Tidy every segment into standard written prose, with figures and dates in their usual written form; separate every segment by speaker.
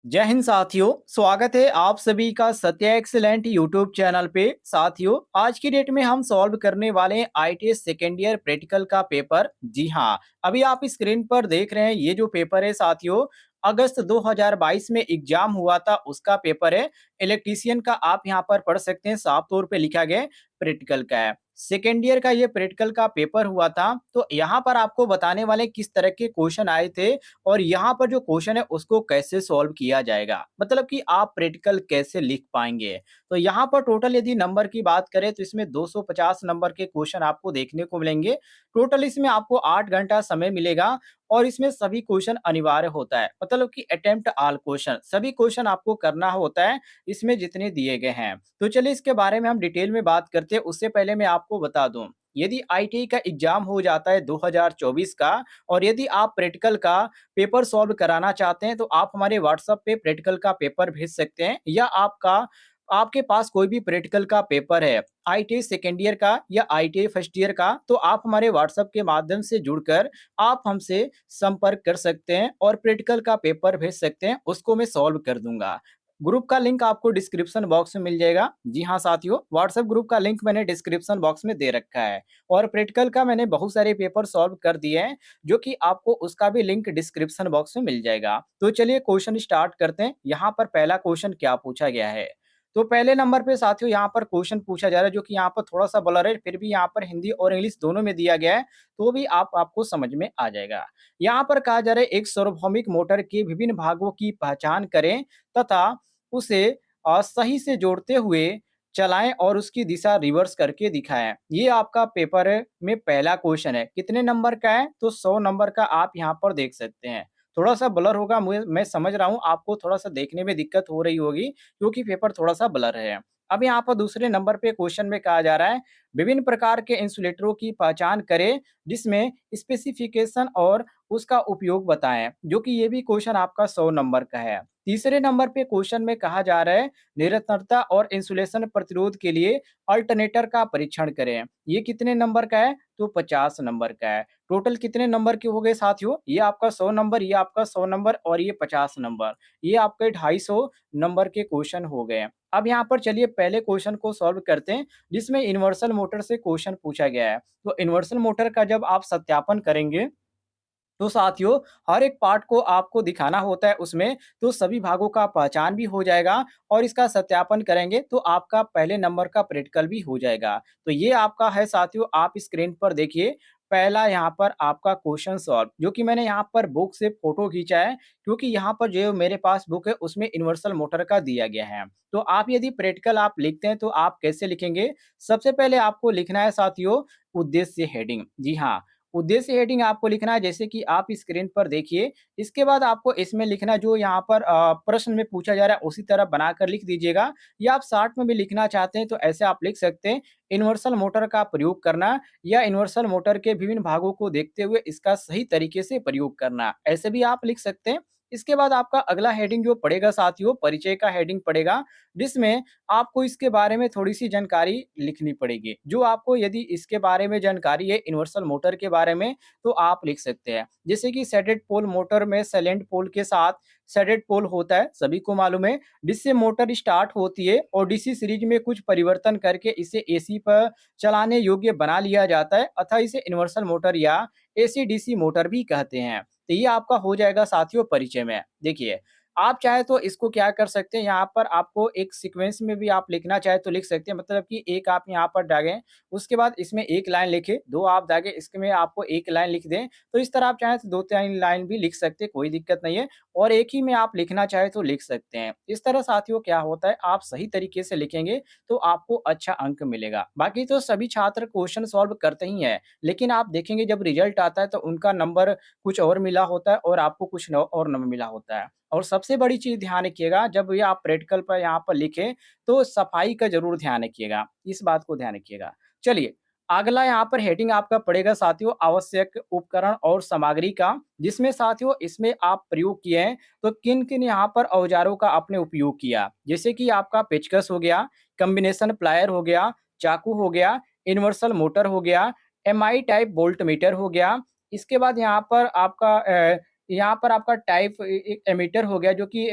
Speaker 1: जय हिंद साथियों। स्वागत है आप सभी का सत्या एक्सीलेंट यूट्यूब चैनल पे। साथियों, आज की डेट में हम सॉल्व करने वाले हैं आईटीएस सेकेंड ईयर प्रैक्टिकल का पेपर। जी हाँ, अभी आप स्क्रीन पर देख रहे हैं ये जो पेपर है साथियों, अगस्त 2022 में एग्जाम हुआ था उसका पेपर है। इलेक्ट्रीशियन का आप यहाँ पर पढ़ सकते हैं, साफ तौर पे लिखा गया है, प्रैक्टिकल का है। सेकेंड ईयर का ये प्रैक्टिकल का पेपर हुआ था, तो यहाँ पर आपको बताने वाले किस तरह के क्वेश्चन आए थे और यहाँ पर जो क्वेश्चन है उसको कैसे सॉल्व किया जाएगा, मतलब कि आप प्रैक्टिकल कैसे लिख पाएंगे। तो यहाँ पर टोटल यदि नंबर की बात करें तो इसमें 250 नंबर के क्वेश्चन आपको देखने को मिलेंगे। टोटल इसमें आपको 8 घंटा समय मिलेगा और इसमें सभी क्वेश्चन अनिवार्य होता है, मतलब कि अटेम्प्ट ऑल क्वेश्चन, सभी क्वेश्चन आपको करना होता है इसमें जितने दिए गए हैं। तो चलिए इसके बारे में हम डिटेल में बात करते हैं। उससे पहले मैं आपको बता दूं, यदि आईटीआई का एग्जाम हो जाता है 2024 का और यदि आप प्रैक्टिकल का पेपर सॉल्व कराना चाहते हैं तो आप हमारे व्हाट्सएप पे प्रैक्टिकल का पेपर भेज सकते हैं, या आपके पास कोई भी प्रैक्टिकल का पेपर है आईटीआई सेकेंड ईयर का या आईटीआई फर्स्ट ईयर का, तो आप हमारे व्हाट्सएप के माध्यम से जुड़कर आप हमसे संपर्क कर सकते हैं और प्रैक्टिकल का पेपर भेज सकते हैं, उसको मैं सॉल्व कर दूंगा। ग्रुप का लिंक आपको डिस्क्रिप्शन बॉक्स में मिल जाएगा। जी हाँ साथियों, व्हाट्सएप ग्रुप का लिंक मैंने डिस्क्रिप्शन बॉक्स में दे रखा है और प्रैक्टिकल का मैंने बहुत सारे पेपर सॉल्व कर दिए हैं, जो कि आपको उसका भी लिंक डिस्क्रिप्शन बॉक्स में मिल जाएगा। तो चलिए क्वेश्चन स्टार्ट करते हैं। यहाँ पर पहला क्वेश्चन क्या पूछा गया है। तो पहले नंबर पे साथियों यहाँ पर क्वेश्चन पूछा जा रहा है, जो कि यहाँ पर थोड़ा सा ब्लर है, फिर भी यहाँ पर हिंदी और इंग्लिश दोनों में दिया गया है, तो भी आपको समझ में आ जाएगा। यहाँ पर कहा जा रहा है एक सार्वभौमिक मोटर के विभिन्न भागों की पहचान करें तथा उसे सही से जोड़ते हुए चलाएं और उसकी दिशा रिवर्स करके दिखाएं। ये आपका पेपर में पहला क्वेश्चन है। कितने नंबर का है? तो 100 नंबर का आप यहाँ पर देख सकते हैं। थोड़ा सा ब्लर होगा, मुझे मैं समझ रहा हूँ आपको थोड़ा सा देखने में दिक्कत हो रही होगी क्योंकि पेपर थोड़ा सा ब्लर है। अब यहाँ पर दूसरे नंबर पे क्वेश्चन में कहा जा रहा है विभिन्न प्रकार के इंसुलेटरों की पहचान करें जिसमें स्पेसिफिकेशन और उसका उपयोग बताएं, जो कि ये भी क्वेश्चन आपका 100 नंबर का है। तीसरे नंबर पे क्वेश्चन में कहा जा रहा है निरंतरता और इंसुलेशन प्रतिरोध के लिए अल्टरनेटर का परीक्षण करें। ये कितने नंबर का है? तो 50 नंबर का है। टोटल कितने नंबर के हो गए साथियों? ये आपका 100 नंबर, ये आपका 100 नंबर और ये 50 नंबर। ये आपके 250 नंबर के क्वेश्चन हो गए। अब यहाँ पर चलिए पहले क्वेश्चन को सॉल्व करते हैं, जिसमें यूनिवर्सल मोटर से क्वेश्चन पूछा गया है। तो यूनिवर्सल मोटर का जब आप सत्यापन करेंगे तो साथियों हर एक पार्ट को आपको दिखाना होता है उसमें, तो सभी भागों का पहचान भी हो जाएगा और इसका सत्यापन करेंगे तो आपका पहले नंबर का प्रैक्टिकल भी हो जाएगा। तो ये आपका है साथियों, आप स्क्रीन पर देखिए पहला यहाँ पर आपका क्वेश्चन सॉल्व, जो कि मैंने यहाँ पर बुक से फोटो खींचा है क्योंकि यहाँ पर जो मेरे पास बुक है उसमें यूनिवर्सल मोटर का दिया गया है। तो आप यदि प्रैक्टिकल आप लिखते हैं तो आप कैसे लिखेंगे? सबसे पहले आपको लिखना है साथियों उद्देश्य हेडिंग। जी हाँ, उद्देश्य हेडिंग आपको लिखना है, जैसे कि आप स्क्रीन पर देखिए। इसके बाद आपको इसमें लिखना जो यहाँ पर प्रश्न में पूछा जा रहा है उसी तरह बनाकर लिख दीजिएगा, या आप शॉर्ट में भी लिखना चाहते हैं तो ऐसे आप लिख सकते हैं यूनिवर्सल मोटर का प्रयोग करना, या यूनिवर्सल मोटर के विभिन्न भागों को देखते हुए इसका सही तरीके से प्रयोग करना, ऐसे भी आप लिख सकते हैं। इसके बाद आपका अगला हेडिंग जो पड़ेगा साथियों, परिचय का हेडिंग पड़ेगा, जिसमें आपको इसके बारे में थोड़ी-सी जानकारी लिखनी पड़ेगी। जो आपको यदि इसके बारे में जानकारी है यूनिवर्सल मोटर के बारे में, तो आप लिख सकते हैं। जैसे कि शेडेड पोल मोटर में साइलेंट पोल के साथ शेडेड पोल होता है, सभी को मालूम है, जिससे मोटर स्टार्ट होती है और डीसी सीरीज में कुछ परिवर्तन करके इसे एसी पर चलाने योग्य बना लिया जाता है, अतः इसे यूनिवर्सल मोटर या एसी-डीसी मोटर भी कहते हैं। तो ये आपका हो जाएगा साथियों परिचय में। देखिए, आप चाहे तो इसको क्या कर सकते हैं, यहाँ पर आपको एक सीक्वेंस में भी आप लिखना चाहे तो लिख सकते हैं, मतलब कि एक आप यहाँ पर दागें, उसके बाद इसमें एक लाइन लिखें, 2 आप दागें, इसमें आपको एक लाइन लिख दें। तो इस तरह आप चाहें तो 2-3 लाइन भी लिख सकते हैं, कोई दिक्कत नहीं है, और एक ही में आप लिखना चाहें तो लिख सकते हैं। इस तरह साथियों क्या होता है, आप सही तरीके से लिखेंगे तो आपको अच्छा अंक मिलेगा। बाकी तो सभी छात्र क्वेश्चन सॉल्व करते ही हैं, लेकिन आप देखेंगे जब रिजल्ट आता है तो उनका नंबर कुछ और मिला होता है और आपको कुछ और नंबर मिला होता है। और सबसे बड़ी चीज़ ध्यान रखिएगा, जब ये आप प्रैक्टिकल पर यहाँ पर लिखें तो सफाई का ज़रूर ध्यान रखिएगा, इस बात को ध्यान रखिएगा। चलिए, अगला यहाँ पर हेडिंग आपका पड़ेगा साथियों आवश्यक उपकरण और सामग्री का, जिसमें साथियों इसमें आप प्रयोग किए हैं, तो किन-किन यहाँ पर औज़ारों का आपने उपयोग किया। जैसे कि आपका पेचकस हो गया, कॉम्बिनेशन प्लायर हो गया, चाकू हो गया, यूनिवर्सल मोटर हो गया, एमआई टाइप वोल्टमीटर हो गया। इसके बाद यहाँ पर आपका यहाँ पर आपका टाइप एक एमीटर हो गया जो कि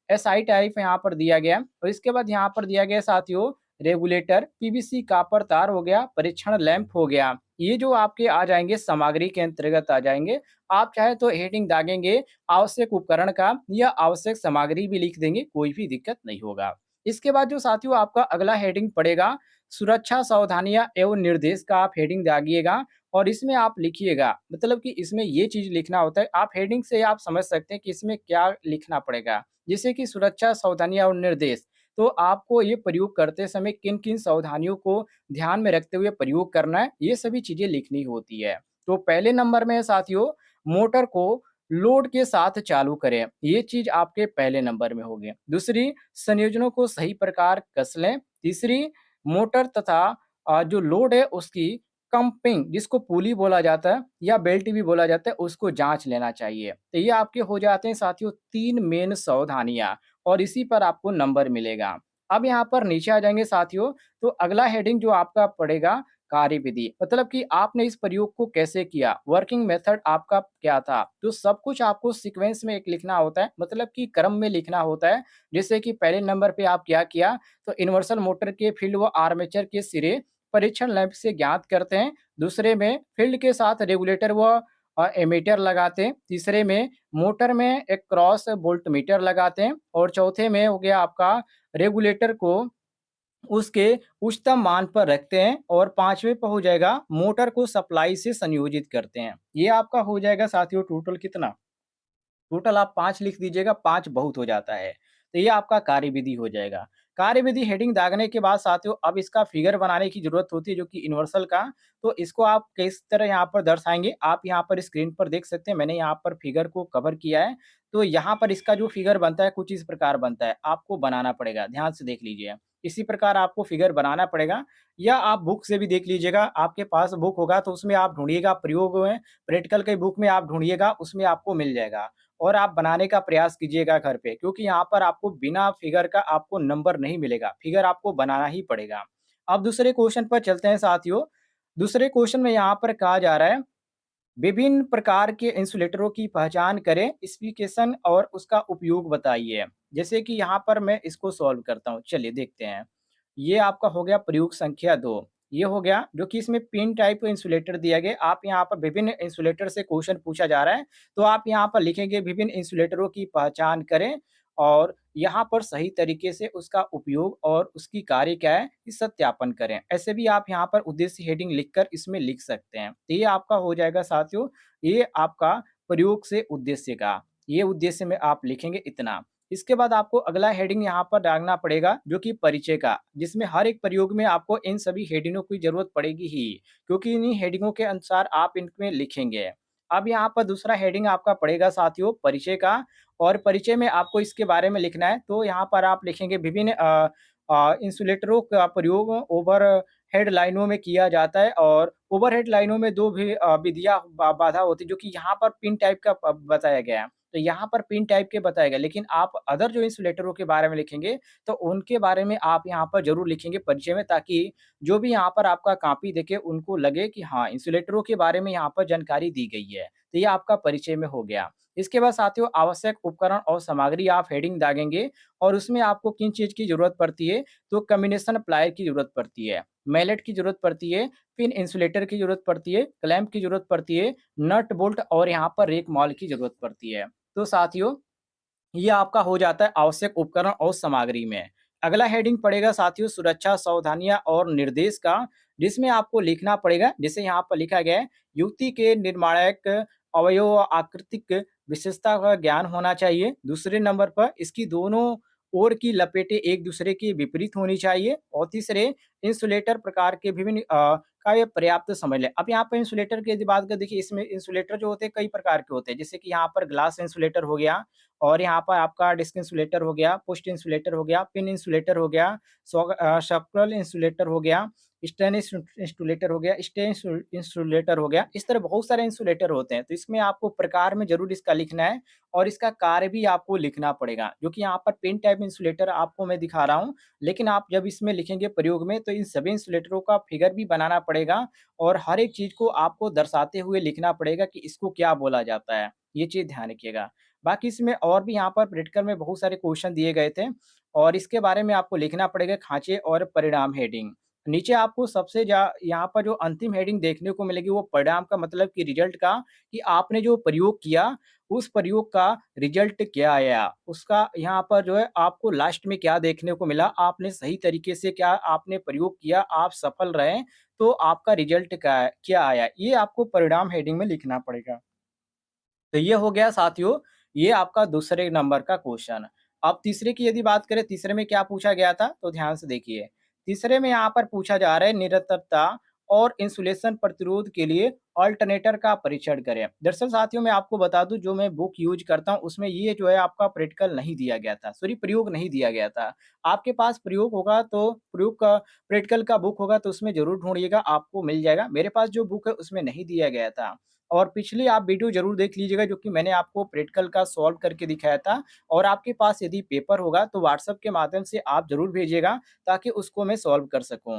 Speaker 1: एसआई टाइप यहाँ पर दिया गया है और इसके बाद यहाँ पर दिया गया है साथियों रेगुलेटर, पीवीसी कॉपर तार हो गया, परीक्षण लैंप हो गया। ये जो आपके आ जाएँगे सामग्री के अंतर्गत आ जाएँगे। आप चाहे तो हेडिंग दागेंगे आवश्यक उपकरण का या आवश्यक सामग्री भी लिख देंगे, कोई भी दिक्कत नहीं होगा। इसके बाद जो साथियों आपका अगला हेडिंग पड़ेगा, सुरक्षा सावधानियाँ एवं निर्देश का आप हेडिंग दागिएगा और इसमें आप लिखिएगा मतलब कि इसमें ये चीज़ लिखना होता है, आप हेडिंग से आप समझ सकते हैं कि इसमें क्या लिखना पड़ेगा। जैसे कि सुरक्षा सावधानियाँ और निर्देश, तो आपको ये प्रयोग करते समय किन-किन सावधानियों को ध्यान में रखते हुए प्रयोग करना है, ये सभी चीज़ें लिखनी होती है। तो पहले नंबर में है साथियों, मोटर को लोड के साथ चालू करें, ये चीज़ आपके पहले नंबर में होगी। दूसरी, संयोजनों को सही प्रकार कस लें। तीसरी, मोटर तथा जो लोड है उसकी कंपिंग जिसको पुली बोला जाता है या बेल्ट भी बोला जाता है, उसको जाँच लेना चाहिए। तो ये आपके हो जाते हैं साथियों 3 मेन सावधानियाँ और इसी पर आपको नंबर मिलेगा। अब यहाँ पर नीचे आ जाएँगे साथियों, तो अगला हेडिंग जो आपका पड़ेगा कार्यविधि, मतलब कि आपने इस प्रयोग को कैसे किया, वर्किंग मेथड आपका क्या था? तो सब कुछ आपको सीक्वेंस में एक लिखना होता है, मतलब कि क्रम में लिखना होता है। जैसे कि पहले नंबर पे आप क्या किया, तो इन्वर्सल मोटर के फील्ड व आर्मेचर के सिरे परीक्षण लैंप से ज्ञात करते हैं। दूसरे में फील्ड के साथ रेगुलेटर व एमीटर लगाते हैं। तीसरे में मोटर में एक क्रॉस वोल्टमीटर लगाते हैं और चौथे में हो गया आपका रेगुलेटर को उसके उच्चतम मान पर रखते हैं और 5वें पे हो जाएगा मोटर को सप्लाई से संयोजित करते हैं। ये आपका हो जाएगा साथियों टोटल कितना? टोटल आप 5 लिख दीजिएगा, 5 बहुत हो जाता है। तो ये आपका कार्यविधि हो जाएगा। कार्यविधि हेडिंग दागने के बाद साथियों अब इसका फिगर बनाने की ज़रूरत होती है जो कि यूनिवर्सल का, तो इसको आप किस तरह यहाँ पर दर्शाएँगे, आप यहाँ पर स्क्रीन पर देख सकते हैं, मैंने यहाँ पर फिगर को कवर किया है। तो यहाँ पर इसका जो फिगर बनता है कुछ इस प्रकार बनता है, आपको बनाना पड़ेगा, ध्यान से देख लीजिए। इसी प्रकार आपको फिगर बनाना पड़ेगा या आप बुक से भी देख लीजिएगा, आपके पास बुक होगा तो उसमें आप ढूँढिएगा प्रयोग में, प्रैक्टिकल की बुक में आप ढूँढिएगा, उसमें आपको मिल जाएगा। और आप बनाने का प्रयास कीजिएगा घर पे क्योंकि यहाँ पर आपको बिना फिगर का आपको नंबर नहीं मिलेगा, फिगर आपको बनाना ही पड़ेगा। अब दूसरे क्वेश्चन पर चलते हैं साथियों। दूसरे क्वेश्चन में यहाँ पर कहा जा रहा है, विभिन्न प्रकार के इंसुलेटरों की पहचान करें, स्पेसिफिकेशन और उसका उपयोग बताइए। जैसे कि यहाँ पर मैं इसको सॉल्व करता हूँ, चलिए देखते हैं। ये आपका हो गया प्रयोग संख्या 2, ये हो गया जो कि इसमें पिन टाइप इंसुलेटर दिया गया। आप यहाँ पर विभिन्न इंसुलेटर से क्वेश्चन पूछा जा रहा है, तो आप यहाँ पर लिखेंगे विभिन्न इंसुलेटरों की पहचान करें और यहाँ पर सही तरीके से उसका उपयोग और उसकी कार्य क्या है, इस सत्यापन करें। ऐसे भी आप यहाँ पर उद्देश्य हेडिंग लिखकर इसमें लिख सकते हैं। तो ये आपका हो जाएगा साथियों, ये आपका प्रयोग से उद्देश्य का, ये उद्देश्य में आप लिखेंगे इतना। इसके बाद आपको अगला हेडिंग यहाँ पर डालना पड़ेगा जो कि परिचय का, जिसमें हर एक प्रयोग में आपको इन सभी हेडिंगों की ज़रूरत पड़ेगी ही, क्योंकि इन्हीं हेडिंगों के अनुसार आप इनमें लिखेंगे। अब यहाँ पर दूसरा हेडिंग आपका पड़ेगा साथियों परिचय का और परिचय में आपको इसके बारे में लिखना है, तो यहाँ पर आप लिखेंगे विभिन्न इंसुलेटरों का प्रयोग ओवरहेड लाइनों में किया जाता है और ओवरहेड लाइनों में 2 भी विधियाँ बाधा होती है जो कि यहाँ पर पिन टाइप का बताया गया है। तो यहाँ पर पिन टाइप के बताया गया, लेकिन आप अदर जो इंसुलेटरों के बारे में लिखेंगे, तो उनके बारे में आप यहाँ पर ज़रूर लिखेंगे परिचय में ताकि जो भी यहाँ पर आपका कॉपी देखे उनको लगे कि हाँ, इंसुलेटरों के बारे में यहाँ पर जानकारी दी गई है। तो ये आपका परिचय में हो गया। इसके बाद साथियों आवश्यक उपकरण और सामग्री आप हेडिंग दागेंगे और उसमें आपको किन चीज़ की ज़रूरत पड़ती है, तो कम्बिनेशन प्लायर की ज़रूरत पड़ती है, मैलेट की ज़रूरत पड़ती है, पिन इंसुलेटर की ज़रूरत पड़ती है, क्लैंप की ज़रूरत पड़ती है, नट बोल्ट और यहाँ पर रेक मॉल की ज़रूरत पड़ती है। तो साथियों, ये आपका हो जाता है आवश्यक उपकरण और सामग्री में। अगला हेडिंग पड़ेगा साथियों सुरक्षा सावधानियाँ और निर्देश का, जिसमें आपको लिखना पड़ेगा, जैसे यहाँ पर लिखा गया है, युक्ति के निर्णायक अवयव व आकृतिक विशेषता का ज्ञान होना चाहिए। दूसरे नंबर पर इसकी दोनों ओर की लपेटें एक दूसरे के विपरीत होनी चाहिए और तीसरे इंसुलेटर प्रकार के विभिन्न का ये पर्याप्त समझ लें। अब यहाँ पर इंसुलेटर की यदि बात करें, देखिए इसमें इंसुलेटर जो होते हैं कई प्रकार के होते हैं, जैसे कि यहाँ पर ग्लास इंसुलेटर हो गया और यहाँ पर आपका डिस्क इंसुलेटर हो गया, पुष्ट इंसुलेटर हो गया, पिन इंसुलेटर हो गया, सर्कल इंसुलेटर हो गया, स्टेन इंसुलेटर हो गया, स्टेन इंसुलेटर हो गया, इस तरह बहुत सारे इंसुलेटर होते हैं। तो इसमें आपको प्रकार में ज़रूर इसका लिखना है और इसका कार्य भी आपको लिखना पड़ेगा, जो कि यहाँ पर पेन टाइप इंसुलेटर आपको मैं दिखा रहा हूँ। लेकिन आप जब इसमें लिखेंगे प्रयोग में, तो इन सभी इंसुलेटरों का फिगर भी बनाना पड़ेगा और हर एक चीज़ को आपको दर्शाते हुए लिखना पड़ेगा कि इसको क्या बोला जाता है। ये चीज़ ध्यान रखिएगा। बाकी इसमें और भी यहाँ पर प्रैक्टिकल में बहुत सारे क्वेश्चन दिए गए थे और इसके बारे में आपको लिखना पड़ेगा खाँचे और परिणाम हेडिंग। नीचे आपको सबसे यहाँ पर जो अंतिम हेडिंग देखने को मिलेगी वो परिणाम का मतलब कि रिजल्ट का, कि आपने जो प्रयोग किया, उस प्रयोग का रिजल्ट क्या आया? उसका यहाँ पर जो है आपको लास्ट में क्या देखने को मिला? आपने सही तरीके से क्या आपने प्रयोग किया, आप सफल रहे, तो आपका रिजल्ट क्या आया? ये आपको परिणाम हेडिंग में लिखना पड़ेगा। तो ये हो गया साथियों, ये आपका दूसरे नंबर का क्वेश्चन। अब तीसरे की यदि बात करें, तीसरे में क्या पूछा गया था? तो ध्यान से देखिए। तीसरे में यहाँ पर पूछा जा रहा है निरंतरता और इंसुलेशन प्रतिरोध के लिए अल्टरनेटर का परीक्षण करें। दरअसल साथियों मैं आपको बता दूँ, जो मैं बुक यूज़ करता हूँ उसमें ये जो है आपका प्रैक्टिकल नहीं दिया गया था, सॉरी प्रयोग नहीं दिया गया था। आपके पास प्रयोग होगा तो प्रयोग का प्रैक्टिकल का बुक होगा तो उसमें ज़रूर ढूँढिएगा, आपको मिल जाएगा। मेरे पास जो बुक है उसमें नहीं दिया गया था। और पिछली आप वीडियो ज़रूर देख लीजिएगा, जो कि मैंने आपको प्रैक्टिकल का सॉल्व करके दिखाया था। और आपके पास यदि पेपर होगा तो व्हाट्सएप के माध्यम से आप ज़रूर भेजिएगा ताकि उसको मैं सॉल्व कर सकूँ।